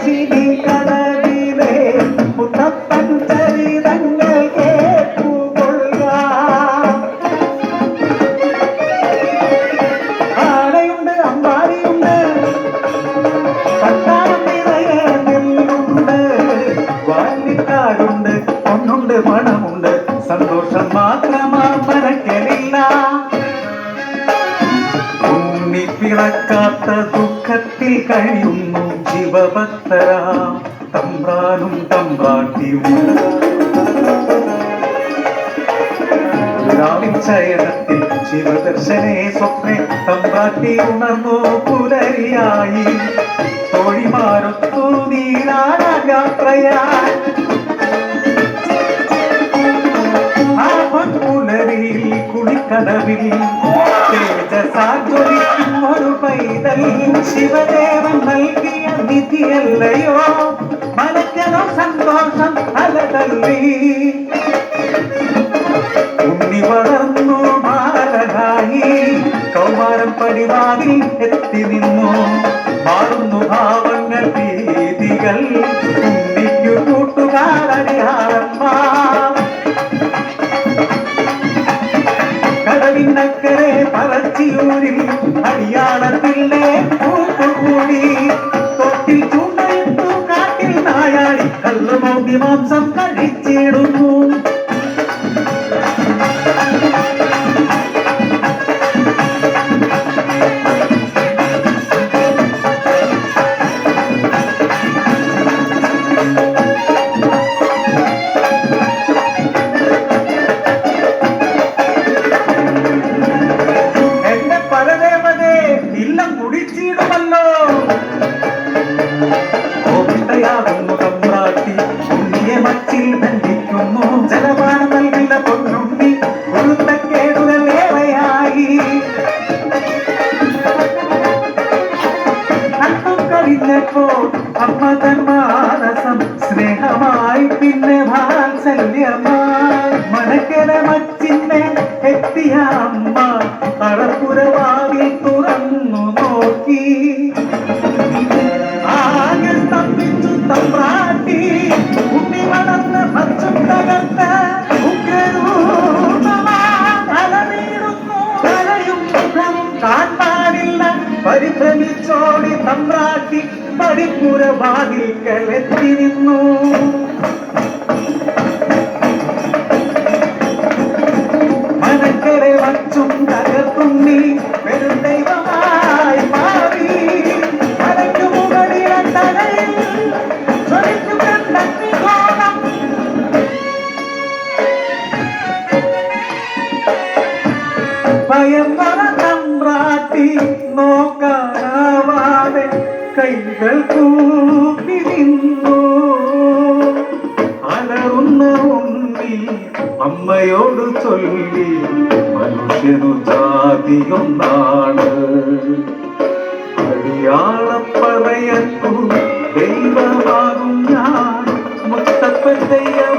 പറശ്ശിനി കടവിലെ മുത്തപ്പൻ ചരിതങ്ങൾ കേട്ടുകൊള്ളുക. ആടയുണ്ട്, അമ്പാടിയുണ്ട്, കട്ടാനം നിറയെ നെല്ലുണ്ട്, വാല്യക്കാരുണ്ട്, പൊന്നുണ്ട്, മണമുണ്ട്, സന്തോഷം മാത്രമാ മനക്കലില്ല. പിളക്കാത്ത ദുഃഖത്തിൽ കഴിയുന്നു ശിവഭക്തരാ തമ്പ്രാനും തമ്പ്രാട്ടിയും. ചയനത്തിൽ ശിവദർശനേ സ്വപ്നെ തമ്പ്രാട്ടി ഉണർന്നു പുലരിയായി. തോഴിമാരൊത്തു നീരാടയാത്രയായി ആ പൊൻപുലരിയിൽ കുളിക്കടവിൽ തേജസാജ്വലിക്കും ഒരു പൈതൽ ശിവദേവൻ നൽകിയ നിധിയല്ലയോ. മനക്കനോ സന്തോഷം അലതല്ലി. ഉണ്ണി വളർന്നു ബാലനായി കൗമാരം പടിവാതിൽ എത്തി നിന്നു. മാറുന്നു ഭാവങ്ങൾ ഭീതികൾ ഉണ്ണിക്കു കൂട്ടുകാരടിയാളന്മാർ. കടവിനക്കരെ പറച്ചിയൂരിൽ അടിയാളത്തിലെ കൂട്ടുകൂടി. തൊട്ടിൽ ചൂണ്ടയിട്ടു കാട്ടിൽ നായാടി കല്ലുമൗതി മാംസം കഴിച്ചിടുന്നു. കുടിച്ചിടുമല്ലോ കോട്ടയാകുന്നു തമ്പ്രാട്ടി. ഉണ്ണിയെ മച്ചിൽ ബന്ധിക്കുന്നു ജലപാനം നൽകില്ല പൊന്നുണ്ണി. ഉരുത്തക്കേടുകൾ ഏറെയായി കണ്ടും കഴിഞ്ഞപ്പോൾ അമ്മ തന്മാനസം സ്നേഹമായി പിന്നെ വാത്സല്യമായി. മനക്കര മച്ചിന്നെ എത്തിയ അമ്മ അളപ്പുരവാതിൽ തുറന്നു നോക്കി. ആകെ സ്തംഭിച്ചു തമ്പ്രാട്ടി. ഉണ്ണി വളർന്ന് മച്ചും തകർത്ത് ഉഗ്രരൂപമാലനീടുന്നു. കരയും മുഖവും കാണാനില്ല പരിഭ്രമിച്ചോടി തമ്പ്രാട്ടി പടിപ്പുരവാതിൽക്കൽ എത്തി നിന്നു. മനക്കരെ വച്ചും തകർത്തുണ്ണി വെറും ദൈവമായി മാറി. മലയ്ക്കു മുകളിലണ്ടകയിൽ ജ്വലിക്കും രണ്ടഗ്നിഗോളം. ഭയങ്കര തമ്പ്രാട്ടി നോക്കാനാവാതെ കൈകൾ കൂപ്പി നിന്നു. അലറുന്ന ഉണ്ണി അമ്മയോട് ചൊല്ലി മനുഷ്യനു ജാതിയൊന്നാണ്. അടിയാളപ്പറയത്തു ദൈവമാകും ഞാൻ മുത്തപ്പൻ ദൈവമാടിയാടും.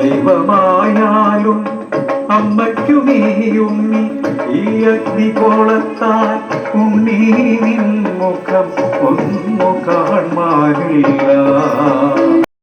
ദൈവമായാലും അമ്മയ്ക്കു നീ ഉണ്ണി. ഈ അഗ്നികോളത്താൽ ഉണ്ണി നിൻ മുഖം ഒന്നു കാണാനില്ല.